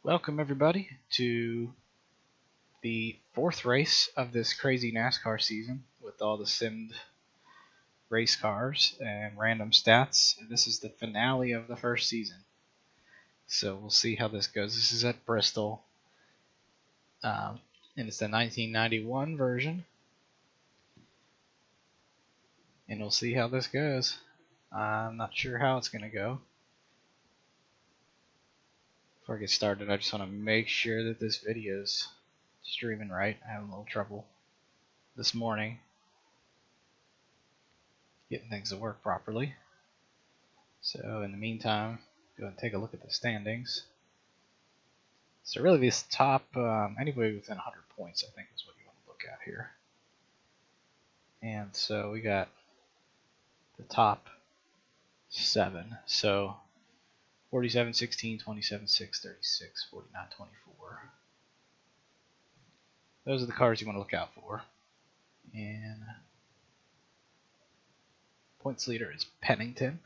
Welcome everybody to the fourth race of this crazy NASCAR season with all the simmed race cars and random stats. This is the finale of the first season. So we'll see how this goes. This is at Bristol. And it's the 1991 version. And we'll see how this goes. I'm not sure how it's going to go. Before I get started, I just want to make sure that this video is streaming right. I had a little trouble this morning getting things to work properly. So in the meantime, go and take a look at the standings. So really this top, anybody within 100 points I think is what you want to look at here. And so we got the top 7. So 47, 16, 27, 6, 36, 49, 24. Those are the cars you want to look out for. And points leader is Pennington,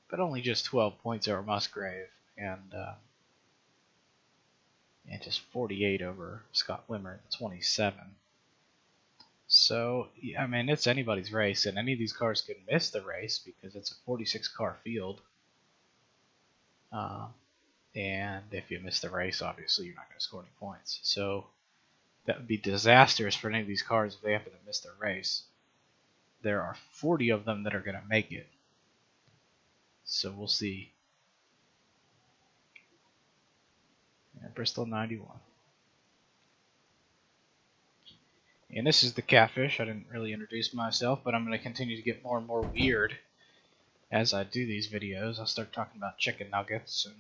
but only just 12 points over Musgrave, and just 48 over Scott Wimmer at 27. So, I mean, it's anybody's race, and any of these cars could miss the race because it's a 46 car field. And if you miss the race, obviously you're not going to score any points. So that would be disastrous for any of these cars if they happen to miss their race. There are 40 of them that are going to make it. So we'll see. Bristol 91. And this is the Catfish. I didn't really introduce myself, but I'm going to continue to get more and more weird as I do these videos. I'll start talking about chicken nuggets and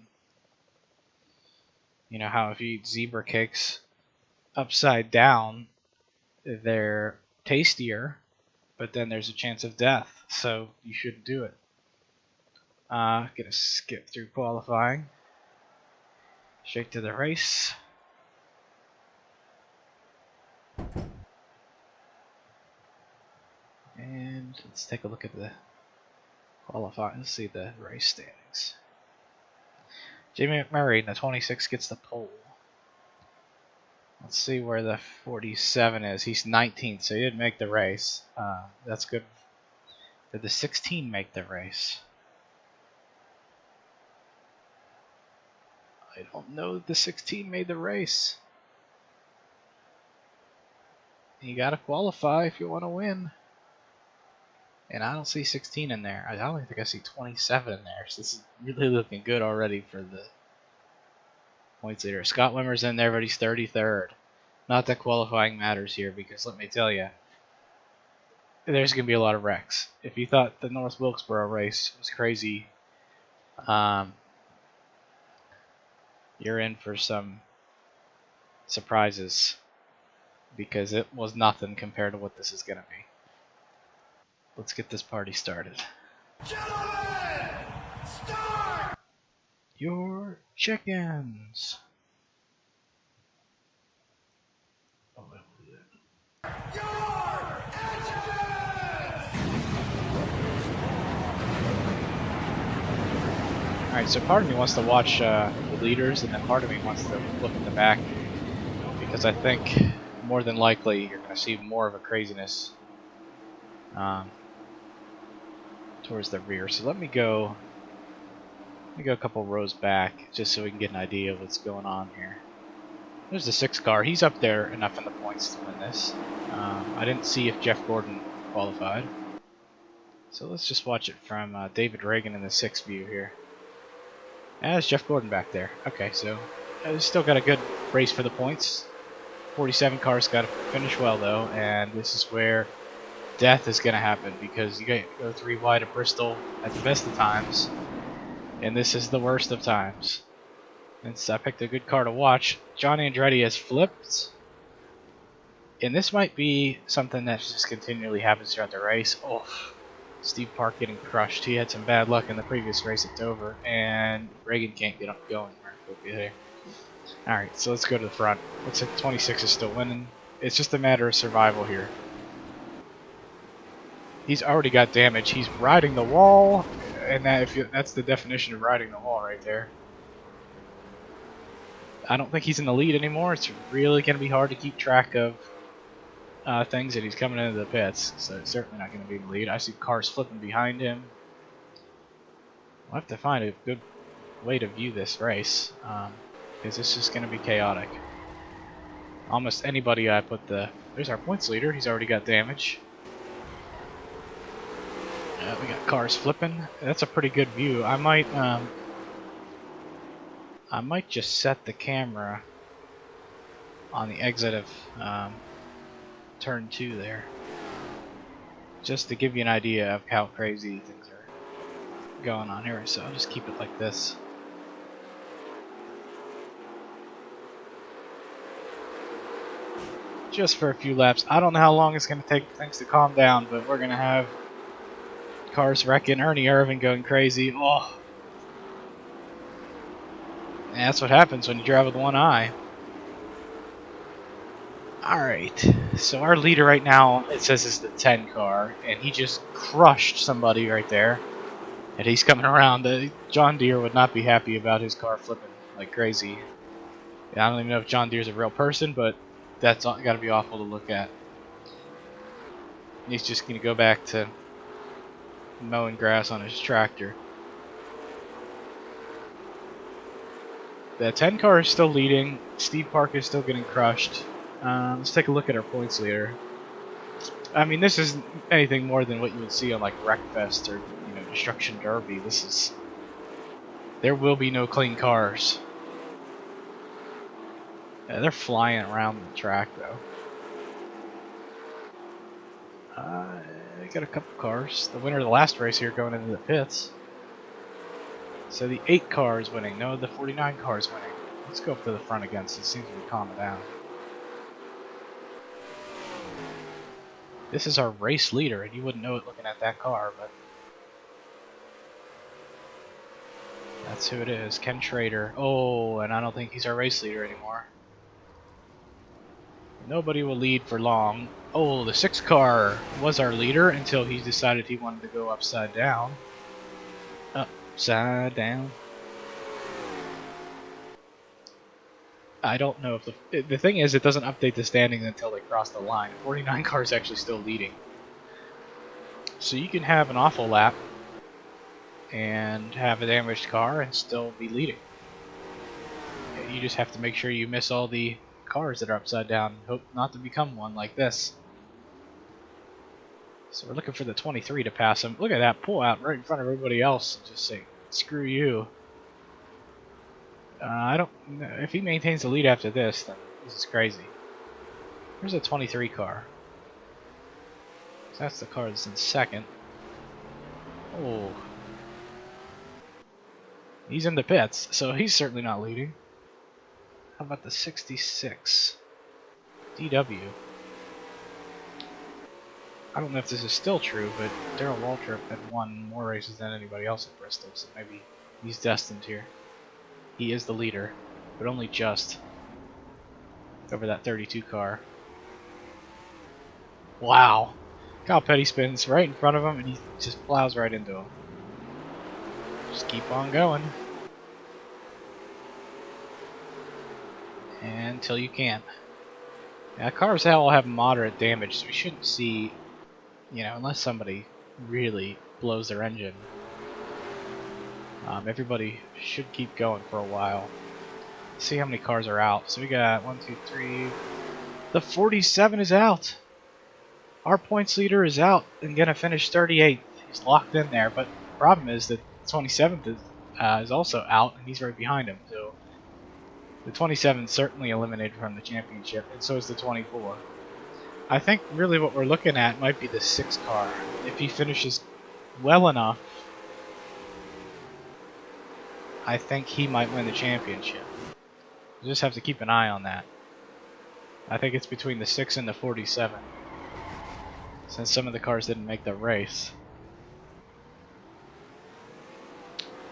you know how if you eat zebra cakes upside down, they're tastier, but then there's a chance of death, so you shouldn't do it. Gonna skip through qualifying. Straight to the race. And let's take a look at the qualifying. Let's see the race standings. Jamie McMurray in the 26 gets the pole. Let's see where the 47 is. He's 19th, so he didn't make the race. That's good. Did the 16 make the race? I don't know that the 16 made the race. You gotta qualify if you want to win. And I don't see 16 in there. I don't think I see 27 in there. So this is really looking good already for the points leader. Scott Wimmer's in there, but he's 33rd. Not that qualifying matters here because let me tell you, there's going to be a lot of wrecks. If you thought the North Wilkesboro race was crazy, you're in for some surprises because it was nothing compared to what this is going to be. Let's get this party started. Gentlemen, start your chickens. Oh, your engines! Alright, so part of me wants to watch the leaders, and then part of me wants to look in the back because I think more than likely you're going to see more of a craziness towards the rear. So let me go a couple rows back just so we can get an idea of what's going on here. There's the 6 car. He's up there enough in the points to win this. I didn't see if Jeff Gordon qualified. So let's just watch it from David Reagan in the 6 view here. There's Jeff Gordon back there. Okay, so still got a good race for the points. 47 cars got to finish well though, and this is where death is going to happen because you got to go 3 wide at Bristol at the best of times, and this is the worst of times. And so I picked a good car to watch. John Andretti has flipped, and this might be something that just continually happens throughout the race. Oh, Steve Park getting crushed. He had some bad luck in the previous race at Dover, and Reagan can't get up going. Alright, so let's go to the front. Looks like 26 is still winning. It's just a matter of survival here. He's already got damage. He's riding the wall, and that's the definition of riding the wall right there. I don't think he's in the lead anymore. It's really going to be hard to keep track of things that he's coming into the pits, so it's certainly not going to be in the lead. I see cars flipping behind him. I'll have to find a good way to view this race, because it's just going to be chaotic. Almost anybody I put the... There's our points leader. He's already got damage. We got cars flipping. That's a pretty good view. I might just set the camera on the exit of turn 2 there, just to give you an idea of how crazy things are going on here. So I'll just keep it like this. Just for a few laps. I don't know how long it's going to take things to calm down, but we're going to have cars wrecking, Ernie Irvin going crazy. Oh, and that's what happens when you drive with one eye. Alright, so our leader right now, it says is the 10 car, and he just crushed somebody right there. And he's coming around. John Deere would not be happy about his car flipping like crazy. I don't even know if John Deere's a real person, but that's got to be awful to look at. He's just going to go back to mowing grass on his tractor. The 10 car is still leading. Steve Park is still getting crushed. Let's take a look at our points leader. I mean, this isn't anything more than what you would see on like Wreckfest or Destruction Derby. There will be no clean cars. Yeah, they're flying around the track though. I got a couple cars. The winner of the last race here going into the pits. So the 8 car is winning. No, the 49 car is winning. Let's go up to the front again, so it seems to be calming down. This is our race leader, and you wouldn't know it looking at that car, but that's who it is, Ken Schrader. Oh, and I don't think he's our race leader anymore. Nobody will lead for long. Oh, the 6 car was our leader until he decided he wanted to go upside down. Upside down. I don't know if the thing is, it doesn't update the standings until they cross the line. 49 car is actually still leading. So you can have an awful lap and have a damaged car and still be leading. You just have to make sure you miss all the cars that are upside down and hope not to become one like this. So we're looking for the 23 to pass him. Look at that, pull out right in front of everybody else and just say, screw you. I don't know. If he maintains the lead after this, then this is crazy. Here's a 23 car. So that's the car that's in second. Oh. He's in the pits, so he's certainly not leading. How about the 66? DW. I don't know if this is still true, but Darrell Waltrip had won more races than anybody else at Bristol, so maybe he's destined here. He is the leader, but only just over that 32 car. Wow. Kyle Petty spins right in front of him, and he just plows right into him. Just keep on going. Until you can't. Now, cars all have moderate damage, so we shouldn't see, unless somebody really blows their engine. Everybody should keep going for a while. See how many cars are out. So we got 1, 2, 3. The 47 is out. Our points leader is out and gonna finish 38th. He's locked in there, but the problem is that the 27th is also out, and he's right behind him. So the 27 is certainly eliminated from the championship, and so is the 24. I think really what we're looking at might be the 6 car. If he finishes well enough, I think he might win the championship. We'll just have to keep an eye on that. I think it's between the 6 and the 47, since some of the cars didn't make the race.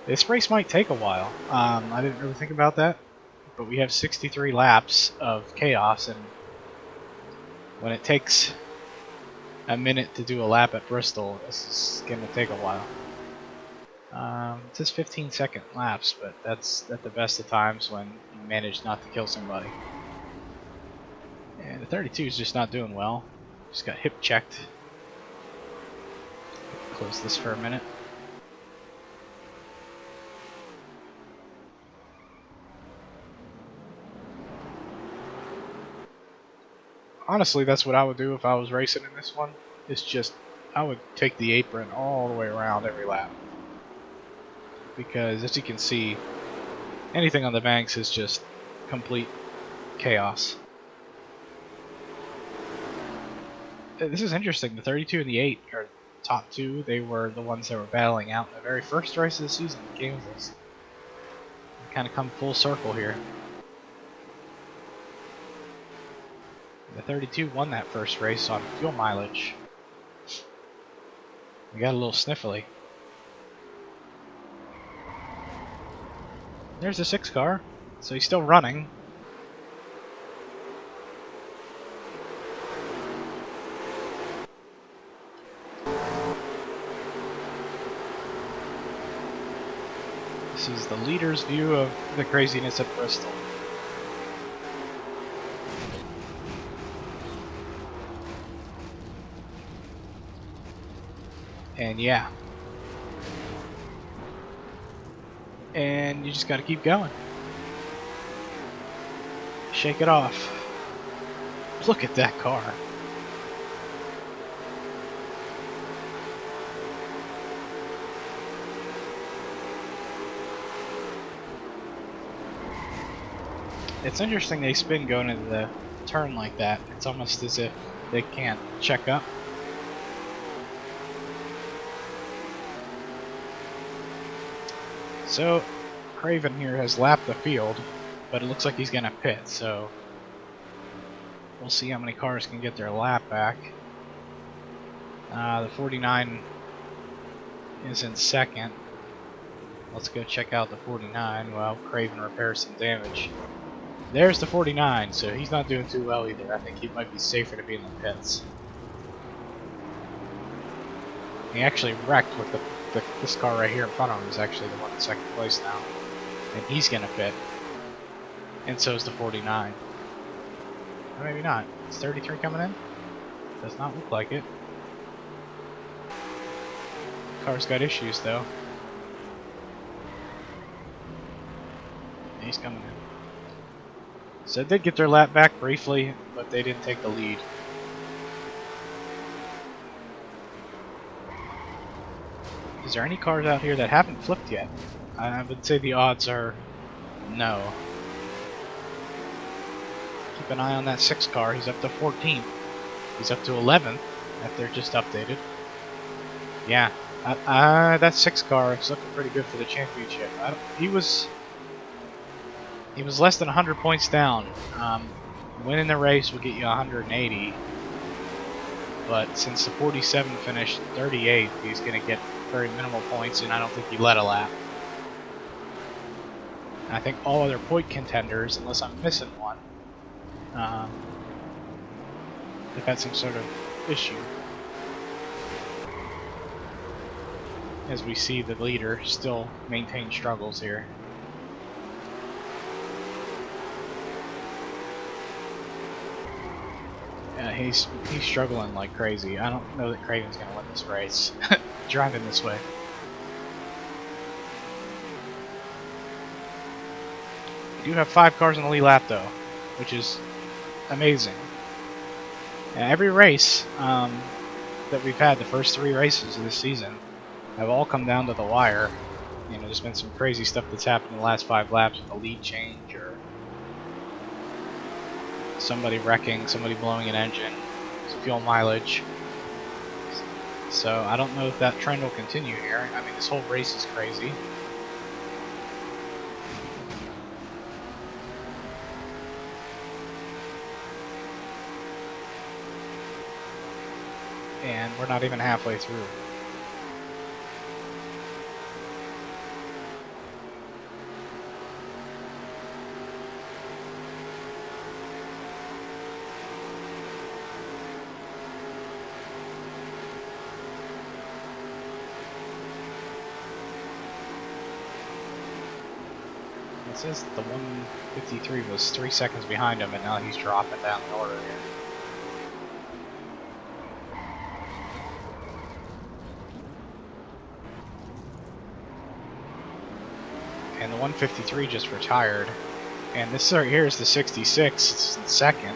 This race might take a while. I didn't really think about that, but we have 63 laps of chaos, and when it takes a minute to do a lap at Bristol, this is going to take a while. It says 15-second laps, but that's at the best of times when you manage not to kill somebody. And the 32 is just not doing well. Just got hip checked. Close this for a minute. Honestly, that's what I would do if I was racing in this one. It's just, I would take the apron all the way around every lap. Because as you can see, anything on the banks is just complete chaos. This is interesting. The 32 and the 8 are top two. They were the ones that were battling out in the very first race of the season in Kansas. Kind of come full circle here. The 32 won that first race on fuel mileage. We got a little sniffly. There's the 6 car, so he's still running. This is the leader's view of the craziness at Bristol. And yeah. And you just gotta keep going. Shake it off. Look at that car. It's interesting they spin going into the turn like that. It's almost as if they can't check up. So, Craven here has lapped the field, but it looks like he's going to pit, so we'll see how many cars can get their lap back. The 49 is in second. Let's go check out the 49 while Craven repairs some damage. There's the 49, so he's not doing too well either. I think he might be safer to be in the pits. He actually wrecked with this car right here in front of him is actually the one in second place now. And he's going to pit. And so is the 49. Or maybe not. Is 33 coming in? Does not look like it. Car's got issues though. He's coming in. So they did get their lap back briefly, but they didn't take the lead. Is there any cars out here that haven't flipped yet? I would say the odds are no. Keep an eye on that 6 car. He's up to 14th. He's up to 11th if they're just updated. Yeah, that 6 car is looking pretty good for the championship. He was less than 100 points down. Winning the race would get you 180. But since the 47 finished 38th, he's going to get very minimal points, and I don't think he led a lap. And I think all other point contenders, unless I'm missing one, they've had some sort of issue. As we see the leader still maintain struggles here. He's struggling like crazy. I don't know that Craven's going to win this race. Driving this way. We do have 5 cars on the lead lap though, which is amazing. And every race that we've had, the first 3 races of this season, have all come down to the wire. You know, there's been some crazy stuff that's happened in the last 5 laps with a lead change, or somebody wrecking, somebody blowing an engine, fuel mileage. So I don't know if that trend will continue here. I mean, this whole race is crazy. And we're not even halfway through. says the 153 was 3 seconds behind him, and now he's dropping down the order here. And the 153 just retired. And this right here is the 66, it's in second,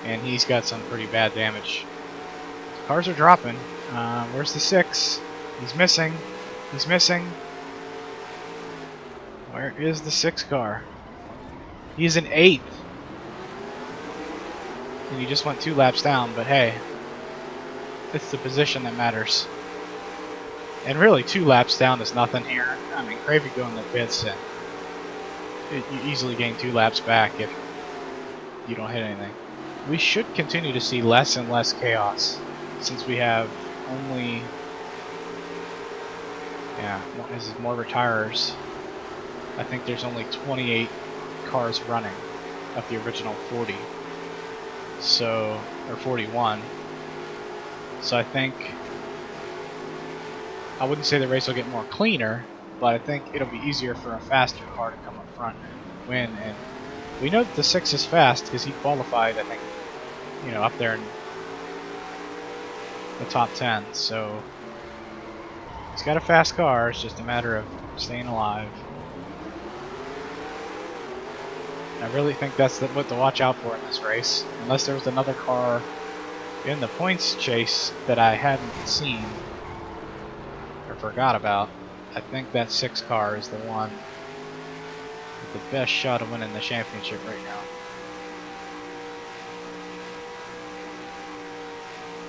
and he's got some pretty bad damage. Cars are dropping. Where's the 6? He's missing. He's missing. Where is the 6 car? He's in 8th. And he just went 2 laps down, but hey, it's the position that matters. And really, 2 laps down is nothing here. I mean, Cravey going to pits, and you easily gain 2 laps back if you don't hit anything. We should continue to see less and less chaos, since we have only, more retirers. I think there's only 28 cars running of the original 40. So, or 41. So I think, I wouldn't say the race will get more cleaner, but I think it'll be easier for a faster car to come up front and win. And we know that the 6 is fast because he qualified, I think, up there in the top 10. So he's got a fast car. It's just a matter of staying alive. I really think that's what to watch out for in this race. Unless there was another car in the points chase that I hadn't seen or forgot about, I think that 6 car is the one with the best shot of winning the championship right now.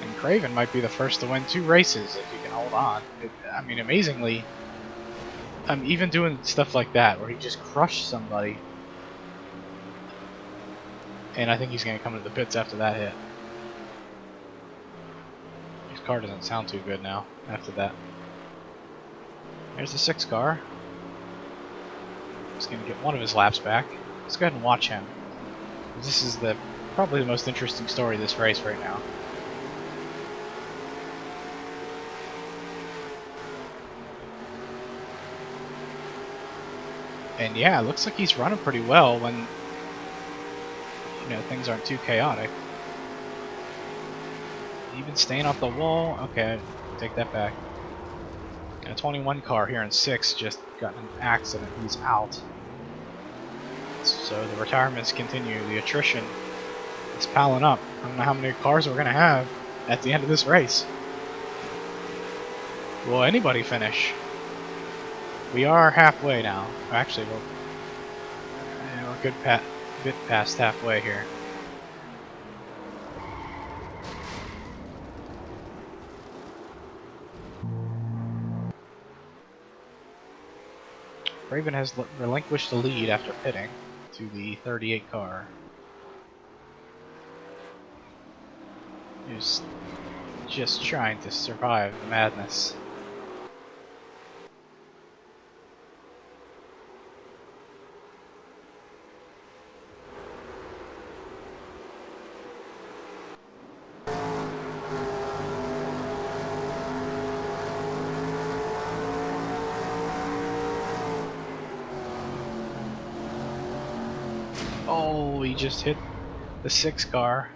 And Craven might be the first to win 2 races if he can hold on. I mean, amazingly, I'm even doing stuff like that where he just crushed somebody. And I think he's going to come to the pits after that hit. His car doesn't sound too good now after that. There's the 6 car. He's going to get one of his laps back. Let's go ahead and watch him. This is probably the most interesting story of this race right now. And yeah, it looks like he's running pretty well when things aren't too chaotic. Even staying off the wall. Okay, take that back. A 21 car here in 6 just got in an accident. He's out. So the retirements continue. The attrition is piling up. I don't know how many cars we're going to have at the end of this race. Will anybody finish? We are halfway now. Actually, we're a good bit past halfway here. Raven has relinquished the lead after pitting to the 38 car. He's just trying to survive the madness. Oh, he just hit the 6 car.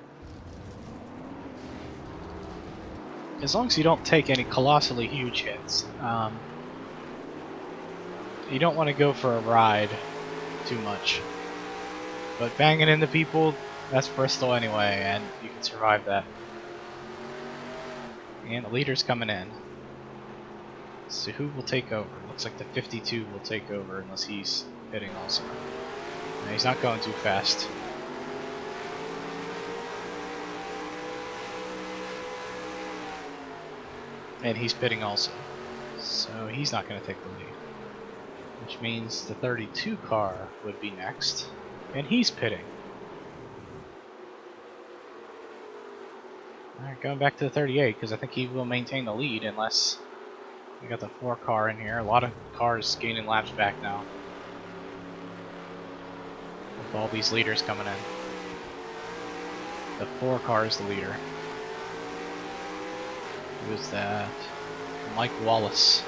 As long as you don't take any colossally huge hits, you don't want to go for a ride too much. But banging into people, that's Bristol anyway, and you can survive that. And the leader's coming in. So who will take over? Looks like the 52 will take over unless he's hitting also. No, he's not going too fast. And he's pitting also. So he's not going to take the lead. Which means the 32 car would be next. And he's pitting. Alright, going back to the 38 because I think he will maintain the lead unless we got the 4 car in here. A lot of cars gaining laps back now. With all these leaders coming in. The 4 car is the leader. Who is that? Mike Wallace.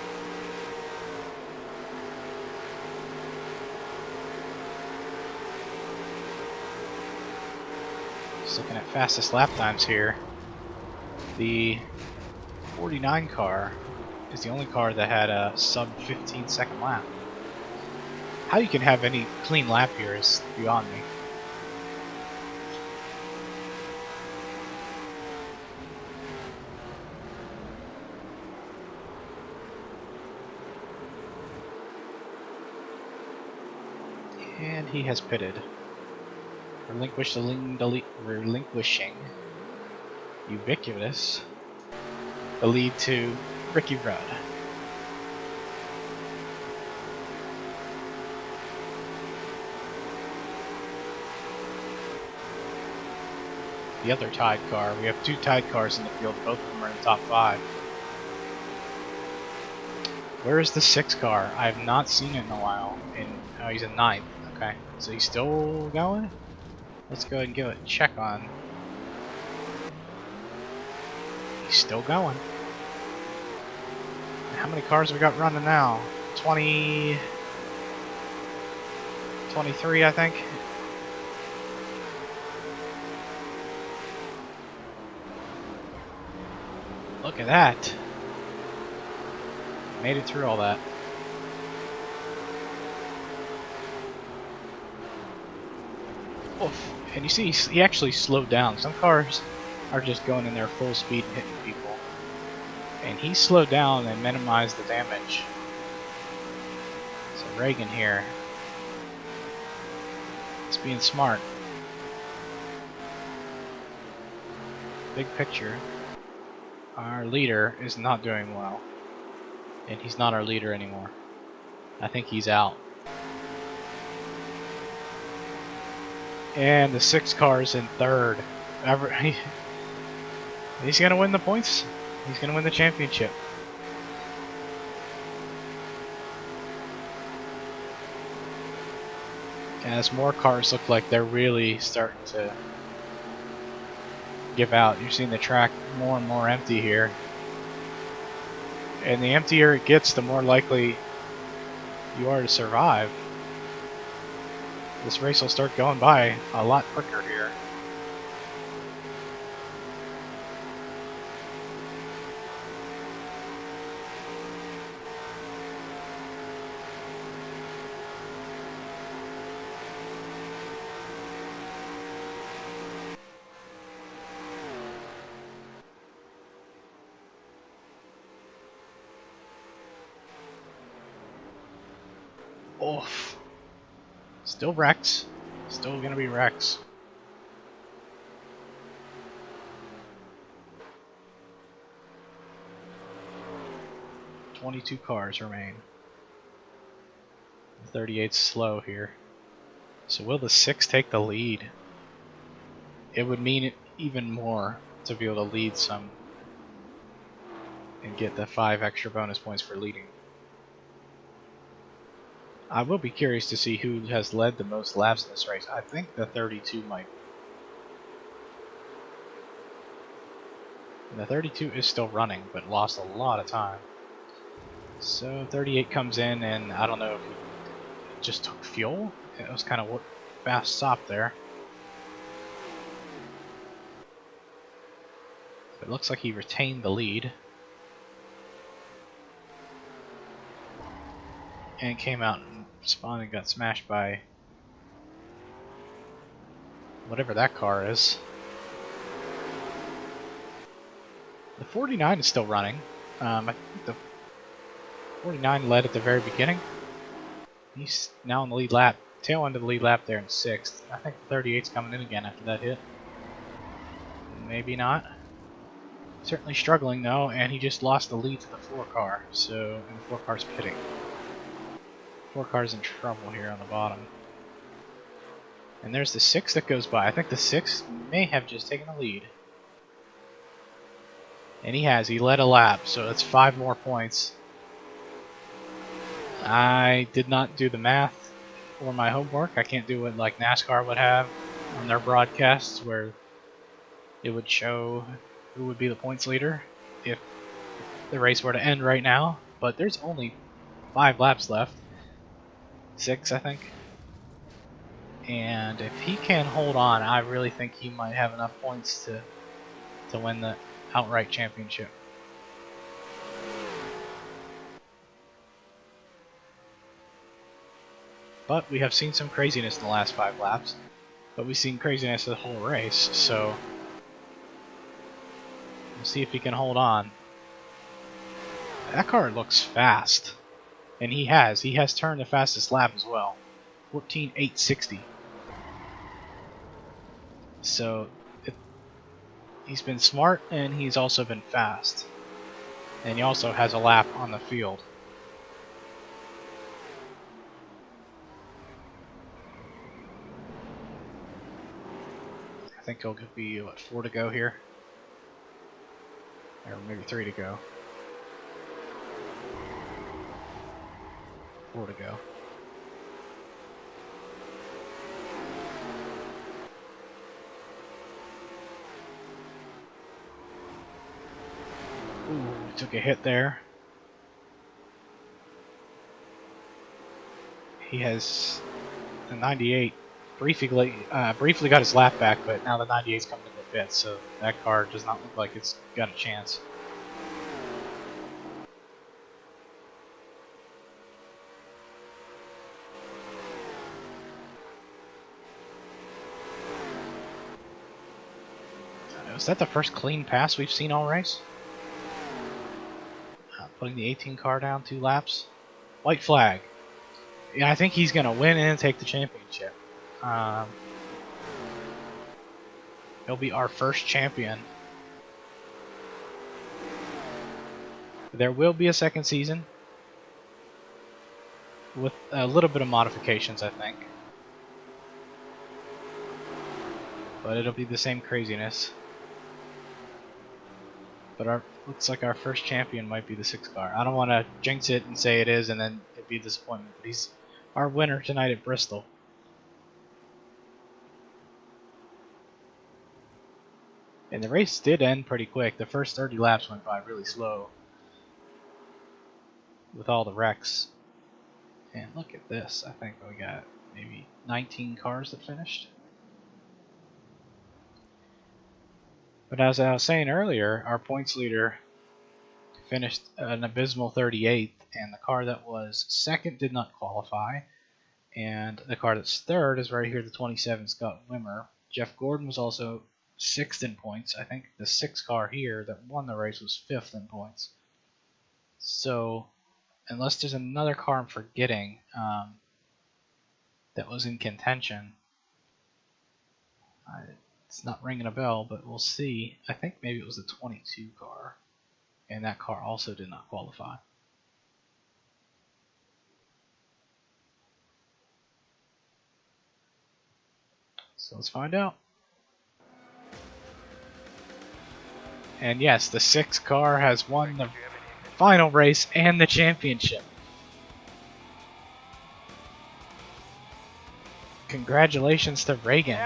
looking at fastest lap times here. The 49 car is the only car that had a sub 15-second lap. How you can have any clean lap here is beyond me. And he has pitted. Relinquishing ubiquitous the lead to Ricky Rudd. The other tied car, we have two tied cars in the field, both of them are in the top 5. Where is the 6 car? I have not seen it in a while. Oh, he's in 9th. Okay, so he's still going? Let's go ahead and give it a check on. He's still going. How many cars we got running now? 20... 23, I think. Look at that. Made it through all that. Oof. And you see, he actually slowed down. Some cars are just going in their full speed and hitting people. And he slowed down and minimized the damage. So Reagan here is being smart. Big picture. Our leader is not doing well. And he's not our leader anymore. I think he's out. And the 6 car's in 3rd. He's going to win the points. He's going to win the championship. As more cars look like they're really starting to give out. You're seeing the track more and more empty here. And the emptier it gets, the more likely you are to survive. This race will start going by a lot quicker here. Oof. Still Rex. Still gonna be Rex. "22 cars remain. 38's slow here. So will the 6 take the lead? It would mean even more to be able to lead some and get the 5 extra bonus points for leading. I will be curious to see who has led the most laps in this race. I think the 32 might. And the 32 is still running, but lost a lot of time. So 38 comes in, and I don't know if he just took fuel. It was kind of a fast stop there. It looks like he retained the lead. And came out and spawned and got smashed by whatever that car is. The 49 is still running. I think the 49 led at the very beginning. He's now in the lead lap. Tail end of the lead lap there in 6th. I think the 38's coming in again after that hit. Maybe not. Certainly struggling though, and he just lost the lead to the 4 car. So, and the 4 car's pitting. 4 cars in trouble here on the bottom. And there's the 6 that goes by. I think the 6 may have just taken the lead. And he has. He led a lap, so that's 5 more points. I did not do the math for my homework. I can't do what like NASCAR would have on their broadcasts, where it would show who would be the points leader if the race were to end right now. But there's only 5 laps left. 6, I think. And if he can hold on, I really think he might have enough points to win the outright championship. But we have seen some craziness in the last 5 laps. But we've seen craziness the whole race, so we'll see if he can hold on. That car looks fast, and he has turned the fastest lap as well, 14.860. So he's been smart, and he's also been fast, and he also has a lap on the field. I think he'll be, what, 4 to go here? Or maybe 3 to go. 4 to go. Ooh, took a hit there. He has the 98 briefly got his lap back, but now the 98's coming to the pit, so that car does not look like it's got a chance. Is that the first clean pass we've seen all race? Putting the 18 car down 2 laps. White flag. Yeah, I think he's going to win and take the championship. He'll be our first champion. There will be a second season with a little bit of modifications, I think. But it'll be the same craziness. But looks like our first champion might be the 6 car. I don't want to jinx it and say it is and then it'd be a disappointment. But he's our winner tonight at Bristol. And the race did end pretty quick. The first 30 laps went by really slow with all the wrecks. And look at this. I think we got maybe 19 cars that finished. But as I was saying earlier, our points leader finished an abysmal 38th, and the car that was second did not qualify. And the car that's third is right here, the 27 Scott Wimmer. Jeff Gordon was also 6th in points. I think the 6 car here that won the race was 5th in points. So, unless there's another car I'm forgetting that was in contention, it's not ringing a bell, but we'll see. I think maybe it was the 22 car, and that car also did not qualify. So let's find out. And yes, the 6 car has won the final race and the championship. Congratulations to Reagan.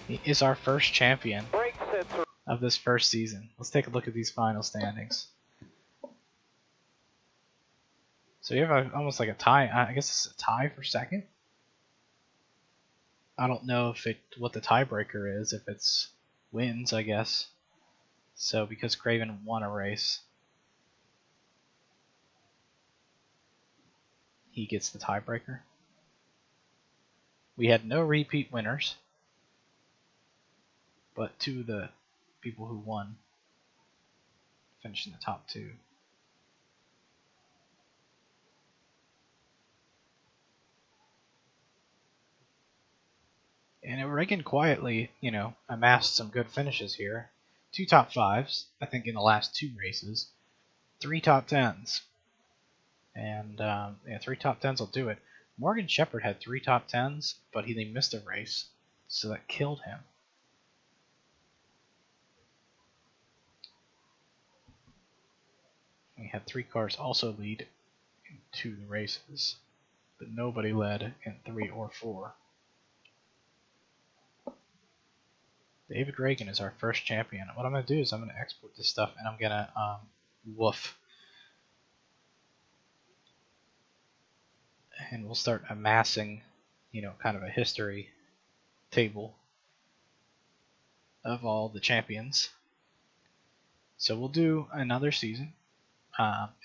He is our first champion of this first season. Let's take a look at these final standings. So you have almost like a tie. I guess it's a tie for second. I don't know if what the tiebreaker is. If it's wins, I guess. So because Craven won a race, he gets the tiebreaker. We had no repeat winners, but 2 of the people who won finished in the top 2. And Reagan quietly, amassed some good finishes here. 2 top 5s, I think, in the last 2 races. 3 top 10s. And, 3 top 10s will do it. Morgan Shepherd had 3 top 10s, but he missed a race, so that killed him. We had 3 cars also lead in 2 races, but nobody led in 3 or 4. David Reagan is our first champion. What I'm going to do is I'm going to export this stuff, and I'm going to woof. And we'll start amassing kind of a history table of all the champions. So we'll do another season.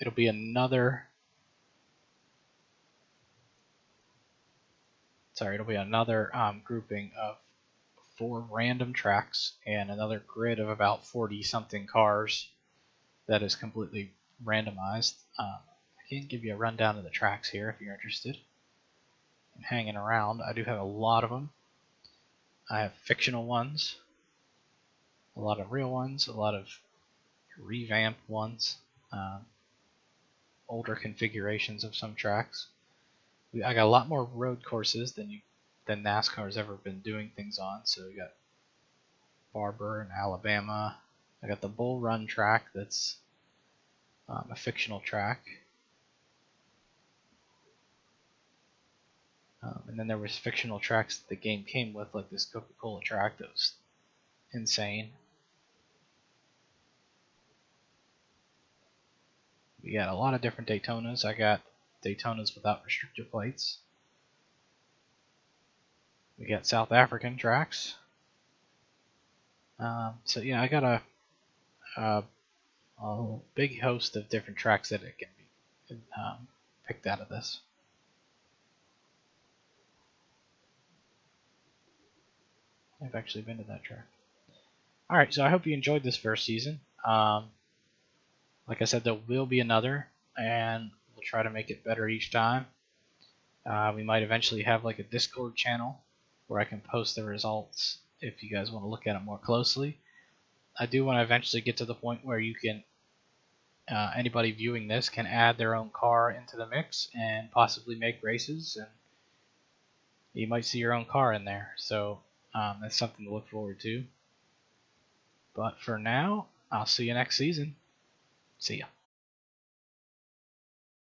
It'll be another grouping of 4 random tracks and another grid of about 40 something cars that is completely randomized. I can give you a rundown of the tracks here if you're interested in hanging around. I do have a lot of them. I have fictional ones, a lot of real ones, a lot of revamped ones, older configurations of some tracks. I got a lot more road courses than NASCAR's ever been doing things on. So we got Barber in Alabama. I got the Bull Run track that's a fictional track. And then there was fictional tracks that the game came with, like this Coca-Cola track that was insane. We got a lot of different Daytonas. I got Daytonas without restrictor plates. We got South African tracks. So yeah, I got a big host of different tracks that it can be picked out of this. I've actually been to that track. Alright, so I hope you enjoyed this first season. Like I said, there will be another, and we'll try to make it better each time. We might eventually have like a Discord channel where I can post the results if you guys want to look at it more closely. I do want to eventually get to the point where you can, anybody viewing this can add their own car into the mix and possibly make races, and you might see your own car in there. So that's something to look forward to. But for now, I'll see you next season. See ya.